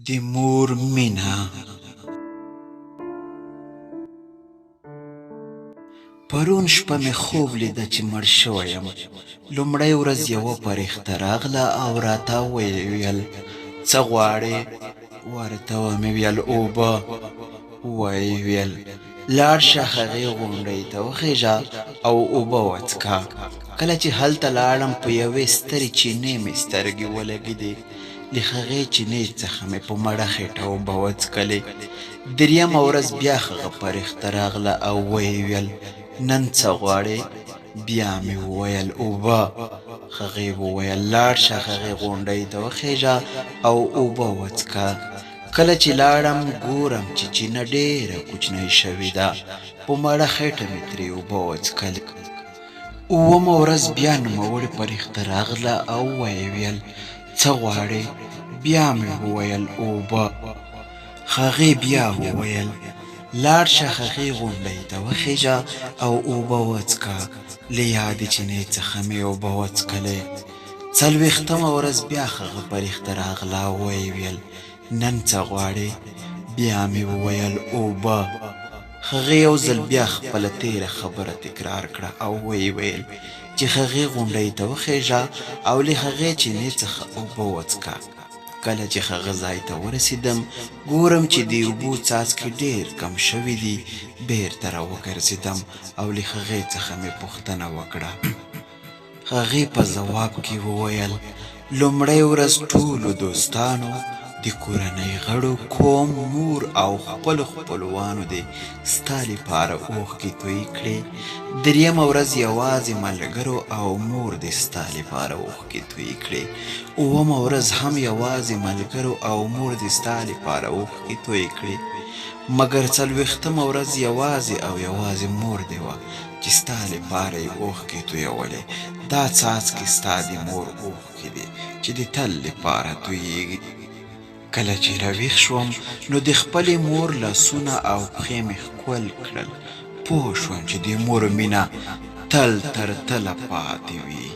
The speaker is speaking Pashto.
د مور مینه. پرون شپه مې خوب لیده چې مړ شوی یم. لومړۍ ورځ یوه فرښته راغله او راته ویل څه غواړې؟ ورته ومې ویل اوبه. ویې ویل لاړ شه هغې غونډۍ ته وخېژه او اوبه وڅښه. کله چې هلته لاړم په یوې سترې چینې مې سترګې ولګېدې. له هغې چینې څخه مې په مړه خېټه اوبه وڅښلې. درېیمه ورځ بیا هغه فرښته راغله او ویې ویل نن څه غواړې؟ بیا مې وویل اوبه. هغې وویل لاړ شه هغې غونډۍ ته وخېژه او اوبه وڅښه. کله چې لاړم ګورم چې چینه ډېره کوچنۍ شوې ده. په مړه خېټه مې ترې اوبه وڅښلې. اوومه ورځ بیا نوموړې فرښته راغله او ویې ویل څه غواړې؟ بیا مې وویل اوبه. هغې بیا وویل لاړ شه هغې غونډۍ ته وخېژه او اوبه وڅښه. له یادې چینې څخه مې اوبه وڅښلې. څلوېښتمه ورځ بیا هغه فرښته راغله او ویې ویل نن څه غواړې؟ بیا مې وویل اوبه. هغې یو ځل بیا خپله تېره خبره تکرار کړه او ویې ویل چې هغې غونډۍ ته وخېژه او له هغې چینې څخه اوبه وڅښه. کله چې هغه ځای ته ورسېدم ګورم چې د اوبو څاڅکي ډېر کم شوي دي. بېرته راوګرځېدم او له هغې څخه مې پوښتنه وکړه. هغې په ځواب کې وویل لومړۍ ورځ ټولو دوستانو د کورنۍ غړو کوم مور او خپلو خپلوانو دې ستا لپاره اوښکې تویې کړې. درېیمه ورځ یوازې ملګرو او مور دې ستا لپاره اوښکې تویې کړې. اوومه ورځ هم یوازې ملګرو او مور دې ستا لپاره اوښکې تویې کړې. مګر څلوېښتمه ورځ یوازې مور دې وه چې ستا لپاره یې اوښکې تویولې. دا څاڅکي ستا د مور اوښکې دي چې د تل لپاره تویېږي. کله چې راویښ شوم نو د خپلې مور لاسونه او پښې مې ښکل کړل. پوه شوم چې د مور مینه تل تر تله پاتې وي.